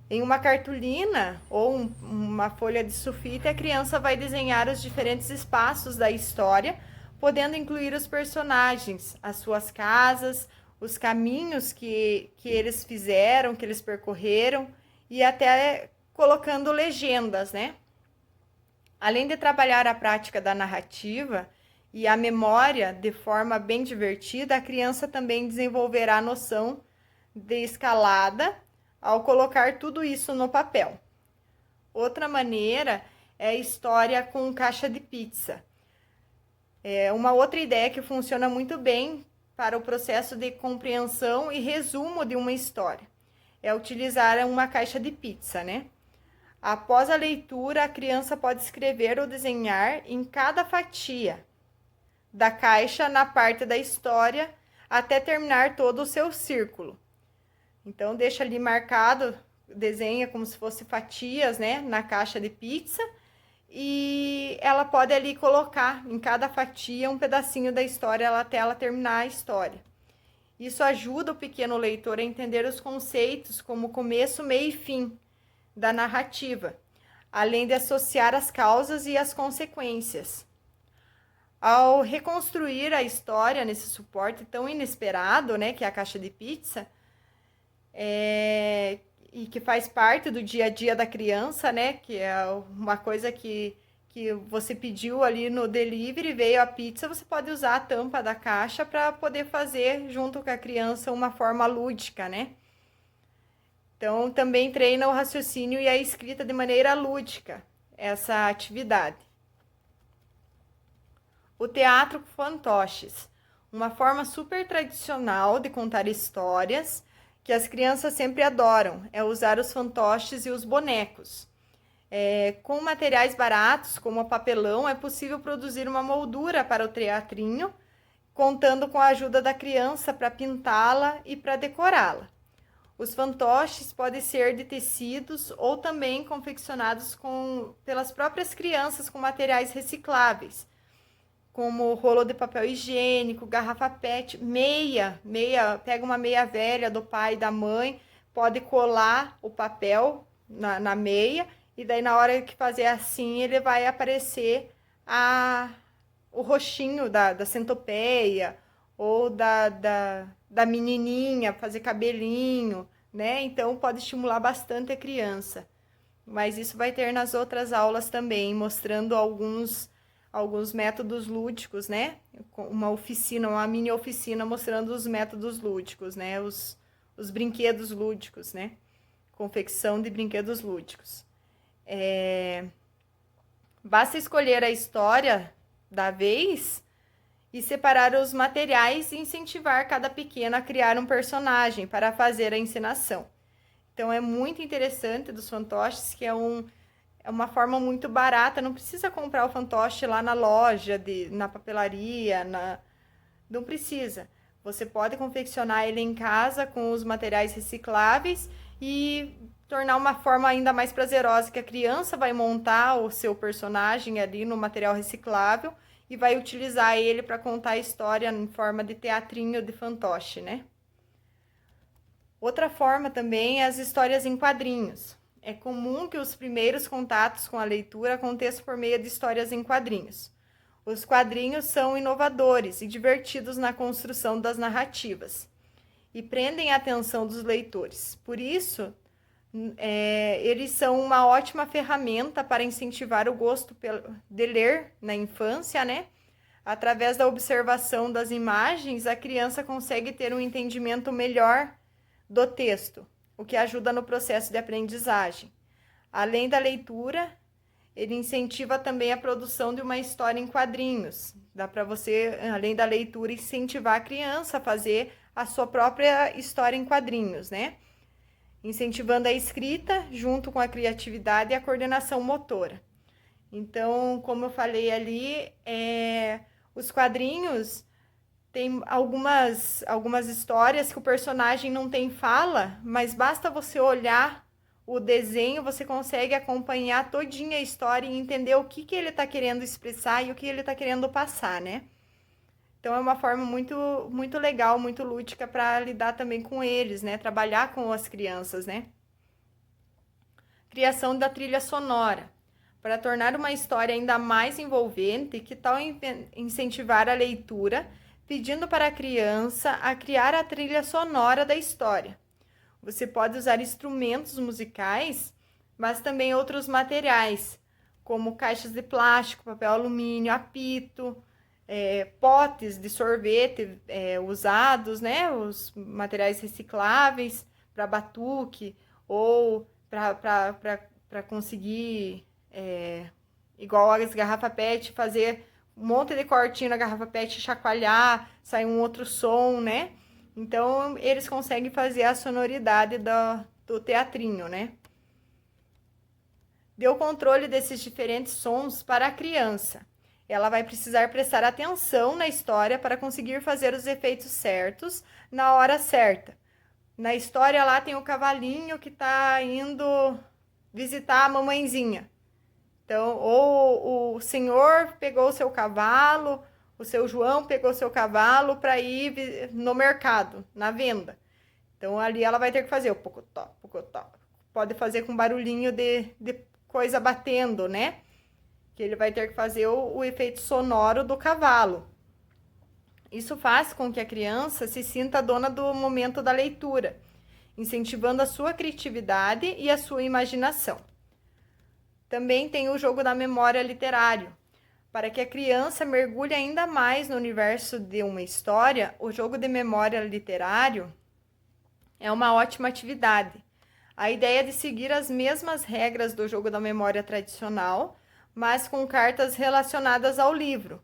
Em uma cartolina ou uma folha de sulfite, a criança vai desenhar os diferentes espaços da história, podendo incluir os personagens, as suas casas, os caminhos que eles fizeram, que eles percorreram, e até colocando legendas, né? Além de trabalhar a prática da narrativa e a memória de forma bem divertida, a criança também desenvolverá a noção de escalada ao colocar tudo isso no papel. Outra maneira é a história com caixa de pizza. É uma outra ideia que funciona muito bem para o processo de compreensão e resumo de uma história. É utilizar uma caixa de pizza, né? Após a leitura, a criança pode escrever ou desenhar em cada fatia da caixa na parte da história até terminar todo o seu círculo. Então, deixa ali marcado, desenha como se fosse fatias, né, na caixa de pizza, e ela pode ali colocar em cada fatia um pedacinho da história até ela terminar a história. Isso ajuda o pequeno leitor a entender os conceitos como começo, meio e fim da narrativa, além de associar as causas e as consequências. Ao reconstruir a história nesse suporte tão inesperado, né, que é a caixa de pizza, e que faz parte do dia a dia da criança, né? Que é uma coisa que você pediu ali no delivery, veio a pizza, você pode usar a tampa da caixa para poder fazer junto com a criança uma forma lúdica, né? Então, também treina o raciocínio e a escrita de maneira lúdica, essa atividade. O teatro com fantoches, uma forma super tradicional de contar histórias que as crianças sempre adoram é usar os fantoches e os bonecos. Com materiais baratos, como o papelão, é possível produzir uma moldura para o teatrinho, contando com a ajuda da criança para pintá-la e para decorá-la. Os fantoches podem ser de tecidos ou também confeccionados pelas próprias crianças com materiais recicláveis, como rolo de papel higiênico, garrafa PET, meia, pega uma meia velha do pai e da mãe, pode colar o papel na meia, e daí na hora que fazer assim, ele vai aparecer o rostinho da centopeia, ou da menininha, fazer cabelinho, né? Então pode estimular bastante a criança. Mas isso vai ter nas outras aulas também, mostrando alguns métodos lúdicos, né? Uma oficina, uma mini oficina mostrando os métodos lúdicos, né? Os brinquedos lúdicos, né? Confecção de brinquedos lúdicos. Basta escolher a história da vez e separar os materiais e incentivar cada pequeno a criar um personagem para fazer a encenação. Então é muito interessante dos fantoches, que é uma forma muito barata, não precisa comprar o fantoche lá na loja, na papelaria, não precisa. Você pode confeccionar ele em casa com os materiais recicláveis e tornar uma forma ainda mais prazerosa, que a criança vai montar o seu personagem ali no material reciclável e vai utilizar ele para contar a história em forma de teatrinho de fantoche, né? Outra forma também é as histórias em quadrinhos. É comum que os primeiros contatos com a leitura aconteçam por meio de histórias em quadrinhos. Os quadrinhos são inovadores e divertidos na construção das narrativas e prendem a atenção dos leitores. Por isso, eles são uma ótima ferramenta para incentivar o gosto de ler na infância, né? Através da observação das imagens, a criança consegue ter um entendimento melhor do texto, o que ajuda no processo de aprendizagem. Além da leitura, ele incentiva também a produção de uma história em quadrinhos. Dá para você, além da leitura, incentivar a criança a fazer a sua própria história em quadrinhos, né? Incentivando a escrita junto com a criatividade e a coordenação motora. Então, como eu falei ali, os quadrinhos tem algumas histórias que o personagem não tem fala, mas basta você olhar o desenho, você consegue acompanhar todinha a história e entender o que ele está querendo expressar e o que ele está querendo passar, né? Então é uma forma muito, muito legal, muito lúdica para lidar também com eles, né? Trabalhar com as crianças, né? Criação da trilha sonora. Para tornar uma história ainda mais envolvente, que tal incentivar a leitura, pedindo para a criança a criar a trilha sonora da história? Você pode usar instrumentos musicais, mas também outros materiais, como caixas de plástico, papel alumínio, apito, potes de sorvete usados, né? Os materiais recicláveis para batuque ou para conseguir, igual as garrafas PET, fazer um monte de cortinho na garrafa PET, chacoalhar, sai um outro som, né? Então, eles conseguem fazer a sonoridade do teatrinho, né? Dê o controle desses diferentes sons para a criança. Ela vai precisar prestar atenção na história para conseguir fazer os efeitos certos na hora certa. Na história lá tem o cavalinho que está indo visitar a mamãezinha. Então, ou o senhor pegou o seu cavalo, o seu João pegou o seu cavalo para ir no mercado, na venda. Então, ali ela vai ter que fazer o pocotó, pocotó. Pode fazer com barulhinho de coisa batendo, né? Que ele vai ter que fazer o efeito sonoro do cavalo. Isso faz com que a criança se sinta dona do momento da leitura, incentivando a sua criatividade e a sua imaginação. Também tem o jogo da memória literário. Para que a criança mergulhe ainda mais no universo de uma história, o jogo de memória literário é uma ótima atividade. A ideia é de seguir as mesmas regras do jogo da memória tradicional, mas com cartas relacionadas ao livro.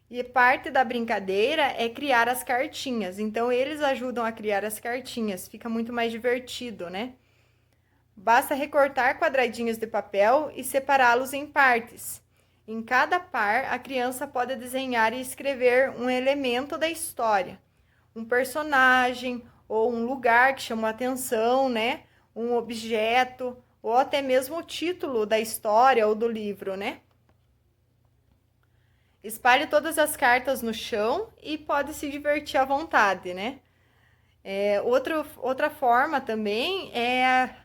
E parte da brincadeira é criar as cartinhas. Então, eles ajudam a criar as cartinhas. Fica muito mais divertido, né? Basta recortar quadradinhos de papel e separá-los em partes. Em cada par, a criança pode desenhar e escrever um elemento da história. Um personagem ou um lugar que chamou a atenção, né? Um objeto ou até mesmo o título da história ou do livro, né? Espalhe todas as cartas no chão e pode se divertir à vontade, né? Outra forma também é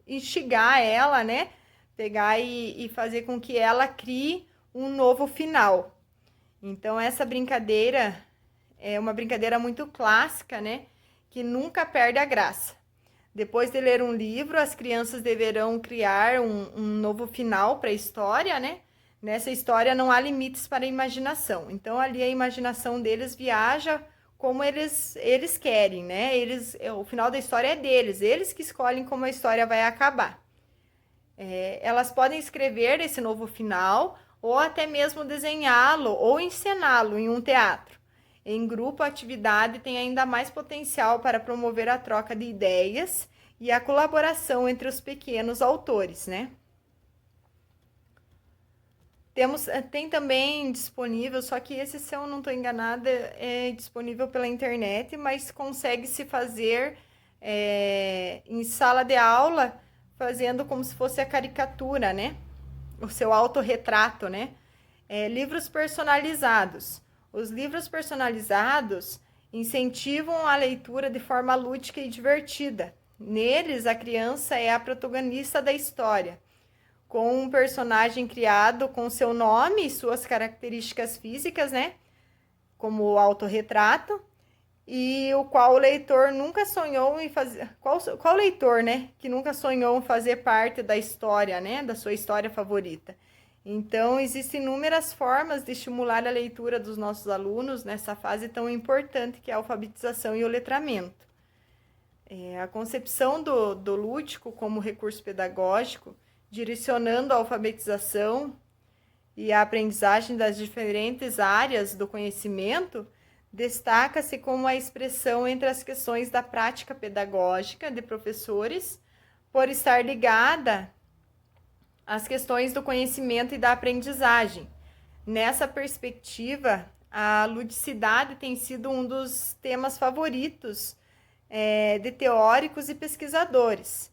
instigar ela, né? Pegar e fazer com que ela crie um novo final. Então, essa brincadeira é uma brincadeira muito clássica, né? Que nunca perde a graça. Depois de ler um livro, as crianças deverão criar um novo final para a história, né? Nessa história não há limites para a imaginação. Então, ali a imaginação deles viaja como eles querem, né? O final da história é deles, eles que escolhem como a história vai acabar. Elas podem escrever esse novo final ou até mesmo desenhá-lo ou encená-lo em um teatro. Em grupo, a atividade tem ainda mais potencial para promover a troca de ideias e a colaboração entre os pequenos autores, né? Tem também disponível, só que esse, se eu não estou enganada, é disponível pela internet, mas consegue-se fazer em sala de aula, fazendo como se fosse a caricatura, né? O seu autorretrato, né? Livros personalizados. Os livros personalizados incentivam a leitura de forma lúdica e divertida. Neles, a criança é a protagonista da história, com um personagem criado com seu nome e suas características físicas, né? Como o autorretrato, e o qual o leitor nunca sonhou em fazer. Qual leitor, né? Que nunca sonhou em fazer parte da história, né? Da sua história favorita. Então, existem inúmeras formas de estimular a leitura dos nossos alunos nessa fase tão importante que é a alfabetização e o letramento. A concepção do lúdico como recurso pedagógico, direcionando a alfabetização e a aprendizagem das diferentes áreas do conhecimento, destaca-se como a expressão entre as questões da prática pedagógica de professores, por estar ligada às questões do conhecimento e da aprendizagem. Nessa perspectiva, a ludicidade tem sido um dos temas favoritos de teóricos e pesquisadores.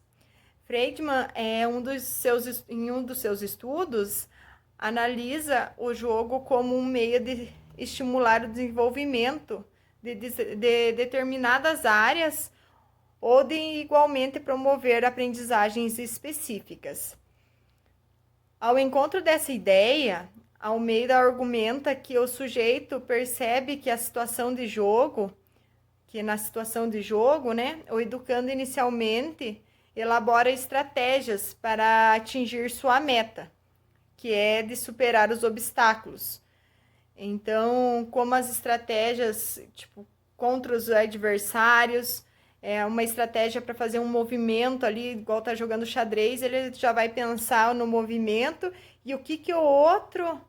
Friedman, em um dos seus estudos, analisa o jogo como um meio de estimular o desenvolvimento de determinadas áreas ou de igualmente promover aprendizagens específicas. Ao encontro dessa ideia, Almeida argumenta que o sujeito percebe que na situação de jogo, né, o educando inicialmente elabora estratégias para atingir sua meta, que é de superar os obstáculos. Então, como as estratégias, contra os adversários, uma estratégia para fazer um movimento ali, igual tá jogando xadrez, ele já vai pensar no movimento e o que o outro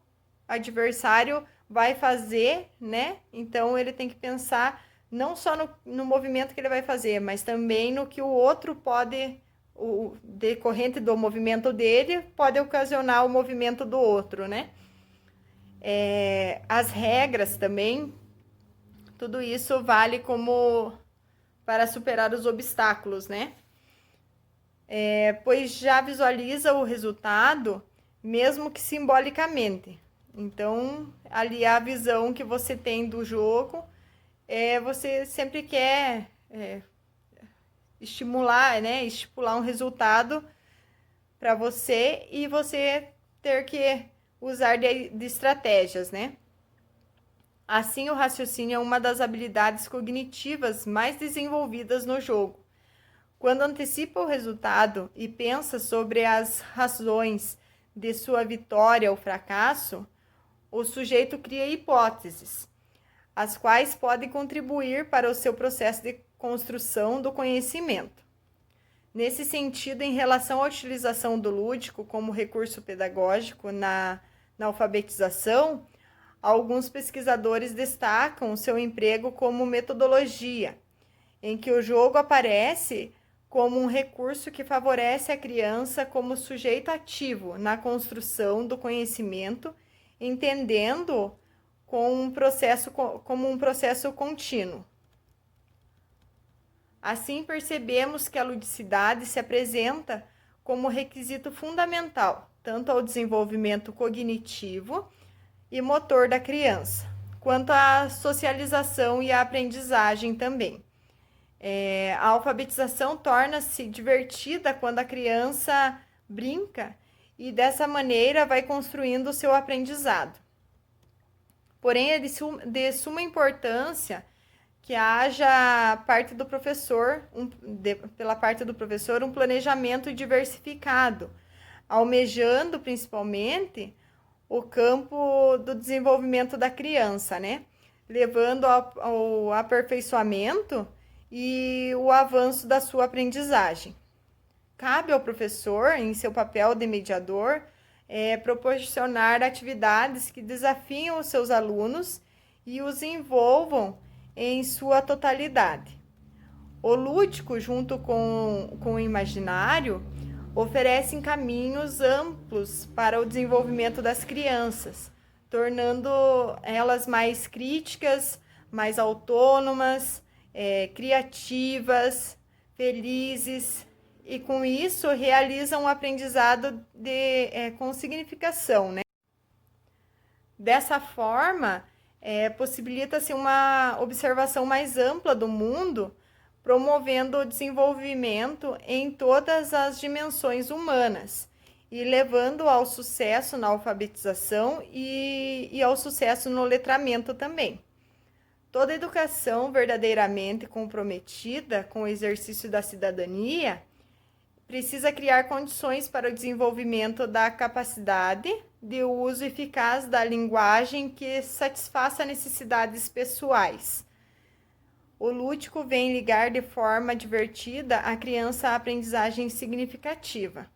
adversário vai fazer, né? Então, ele tem que pensar não só no movimento que ele vai fazer, mas também no que o outro pode, o decorrente do movimento dele, pode ocasionar o movimento do outro, né? As regras também, tudo isso vale como para superar os obstáculos, né? Pois já visualiza o resultado, mesmo que simbolicamente. Então, ali a visão que você tem do jogo, você sempre quer estimular, né? Estipular um resultado para você e você ter que usar de estratégias, né? Assim, o raciocínio é uma das habilidades cognitivas mais desenvolvidas no jogo. Quando antecipa o resultado e pensa sobre as razões de sua vitória ou fracasso, o sujeito cria hipóteses, as quais podem contribuir para o seu processo de construção do conhecimento. Nesse sentido, em relação à utilização do lúdico como recurso pedagógico na alfabetização, alguns pesquisadores destacam seu emprego como metodologia, em que o jogo aparece como um recurso que favorece a criança como sujeito ativo na construção do conhecimento, entendendo como um processo contínuo. Assim, percebemos que a ludicidade se apresenta como requisito fundamental, tanto ao desenvolvimento cognitivo e motor da criança, quanto à socialização e à aprendizagem também. A alfabetização torna-se divertida quando a criança brinca e dessa maneira vai construindo o seu aprendizado. Porém, é de suma importância que haja pela parte do professor um planejamento diversificado, almejando principalmente o campo do desenvolvimento da criança, né? Levando ao aperfeiçoamento e o avanço da sua aprendizagem. Cabe ao professor, em seu papel de mediador, proporcionar atividades que desafiam os seus alunos e os envolvam em sua totalidade. O lúdico, junto com o imaginário, oferecem caminhos amplos para o desenvolvimento das crianças, tornando elas mais críticas, mais autônomas, criativas, felizes, e com isso realizam um aprendizado com significação, né? Dessa forma, possibilita-se uma observação mais ampla do mundo, promovendo o desenvolvimento em todas as dimensões humanas e levando ao sucesso na alfabetização e ao sucesso no letramento também. Toda educação verdadeiramente comprometida com o exercício da cidadania precisa criar condições para o desenvolvimento da capacidade de uso eficaz da linguagem que satisfaça necessidades pessoais. O lúdico vem ligar de forma divertida a criança à aprendizagem significativa.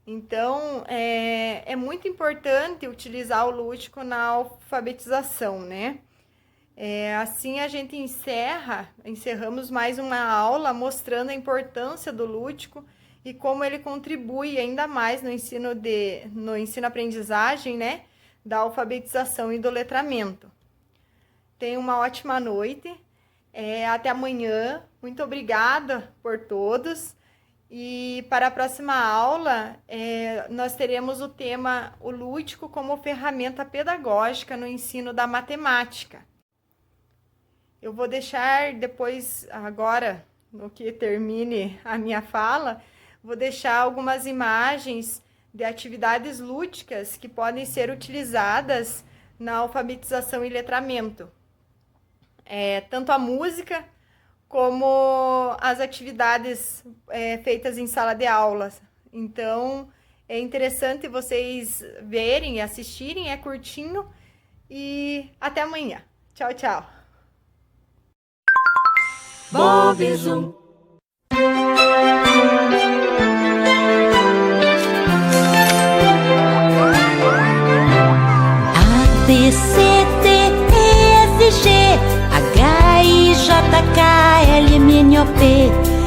Então, é muito importante utilizar o lúdico na alfabetização, né? Assim a gente encerramos mais uma aula mostrando a importância do lúdico e como ele contribui ainda mais no ensino-aprendizagem, né? Da alfabetização e do letramento. Tenha uma ótima noite, até amanhã, muito obrigada por todos. E para a próxima aula, nós teremos o tema o lúdico como ferramenta pedagógica no ensino da matemática. Eu vou deixar depois, agora, no que termine a minha fala, vou deixar algumas imagens de atividades lúdicas que podem ser utilizadas na alfabetização e letramento. Tanto a música como as atividades feitas em sala de aula. Então, é interessante vocês verem e assistirem, é curtinho. E até amanhã. Tchau, tchau. Bob Zoom. A, B, C, D, E, F, G, H, I, J, K, L, M, N, O, P,